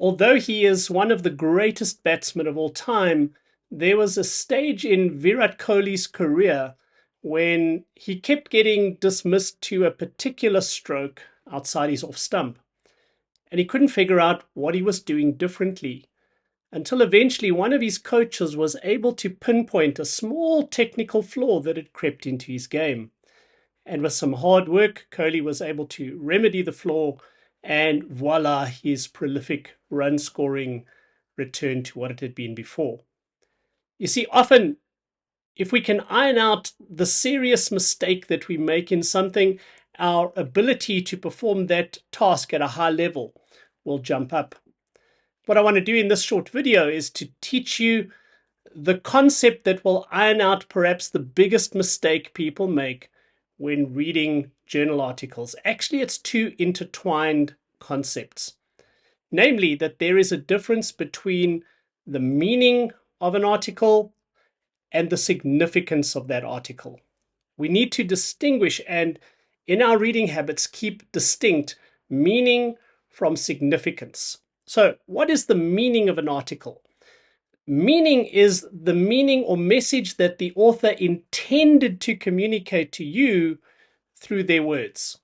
although he is one of the greatest batsmen of all time, there was a stage in Virat Kohli's career when he kept getting dismissed to a particular stroke outside his off stump. And he couldn't figure out what he was doing differently until eventually one of his coaches was able to pinpoint a small technical flaw that had crept into his game. And with some hard work, Kohli was able to remedy the flaw, and voila, his prolific run scoring returned to what it had been before. You see, often if we can iron out the serious mistake that we make in something, our ability to perform that task at a high level will jump up. What I want to do in this short video is to teach you the concept that will iron out perhaps the biggest mistake people make when reading journal articles. Actually, it's two intertwined concepts. Namely, that there is a difference between the meaning of an article and the significance of that article. We need to distinguish and, in our reading habits, keep distinct meaning from significance. So, what is the meaning of an article? Meaning is the meaning or message that the author intended to communicate to you through their words.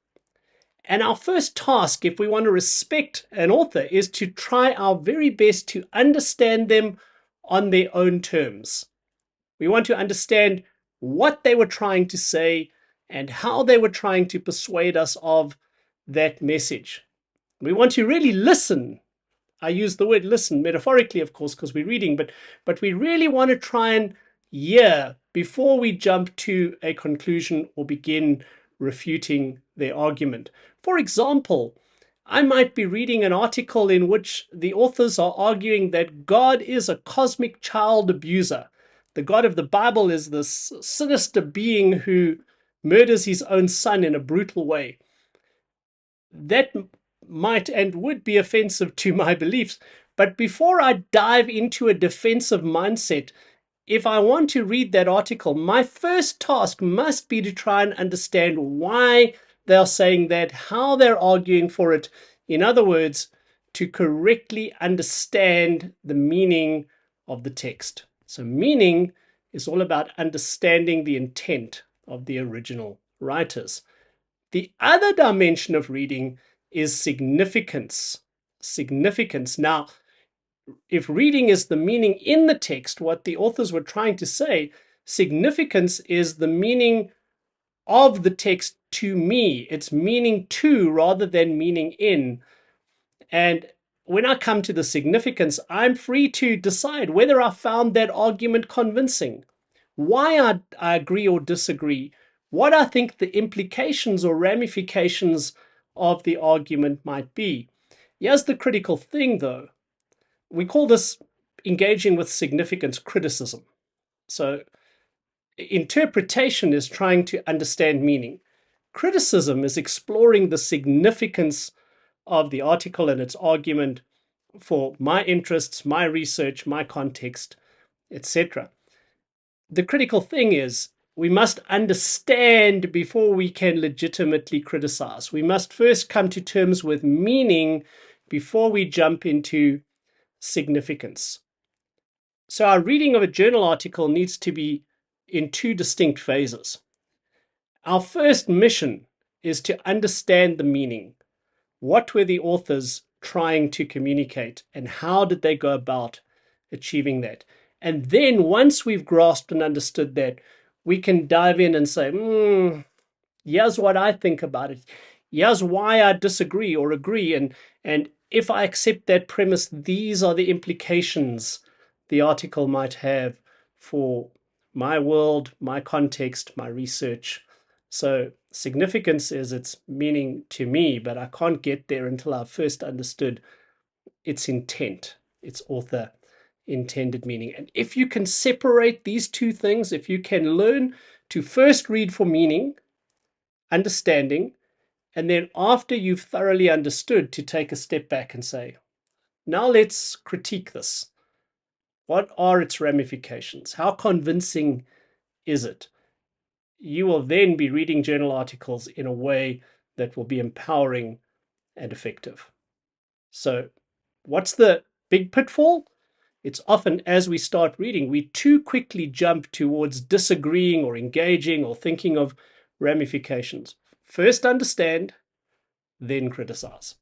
And our first task, if we want to respect an author, is to try our very best to understand them on their own terms. We want to understand what they were trying to say and how they were trying to persuade us of that message. We want to really listen. I use the word listen metaphorically, of course, because we're reading, but we really want to try and hear before we jump to a conclusion or begin refuting their argument. For example, I might be reading an article in which the authors are arguing that God is a cosmic child abuser. The God of the Bible is this sinister being who murders his own son in a brutal way. That might and would be offensive to my beliefs. But before I dive into a defensive mindset, if I want to read that article, my first task must be to try and understand why they're saying that, how they're arguing for it. In other words, to correctly understand the meaning of the text. So meaning is all about understanding the intent of the original writers. The other dimension of reading is significance. Significance. Now, if reading is the meaning in the text, what the authors were trying to say, significance is the meaning of the text to me. It's meaning to rather than meaning in. And when I come to the significance, I'm free to decide whether I found that argument convincing, why I agree or disagree, what I think the implications or ramifications of the argument might be. Here's the critical thing, though. We call this engaging with significance criticism. So interpretation is trying to understand meaning. Criticism is exploring the significance of the article and its argument for my interests, my research, my context, etc. The critical thing is we must understand before we can legitimately criticize. We must first come to terms with meaning before we jump into significance. So our reading of a journal article needs to be in two distinct phases. Our first mission is to understand the meaning. What were the authors trying to communicate, and how did they go about achieving that? And then once we've grasped and understood that, we can dive in and say, here's what I think about it. Here's why I disagree or agree. And if I accept that premise, these are the implications the article might have for my world, my context, my research. So significance is its meaning to me, but I can't get there until I've first understood its intent, its author intended meaning. And if you can separate these two things, if you can learn to first read for meaning, understanding, and then after you've thoroughly understood, to take a step back and say, now let's critique this. What are its ramifications? How convincing is it? You will then be reading journal articles in a way that will be empowering and effective. So what's the big pitfall? It's often as we start reading, we too quickly jump towards disagreeing or engaging or thinking of ramifications. First understand, then criticize.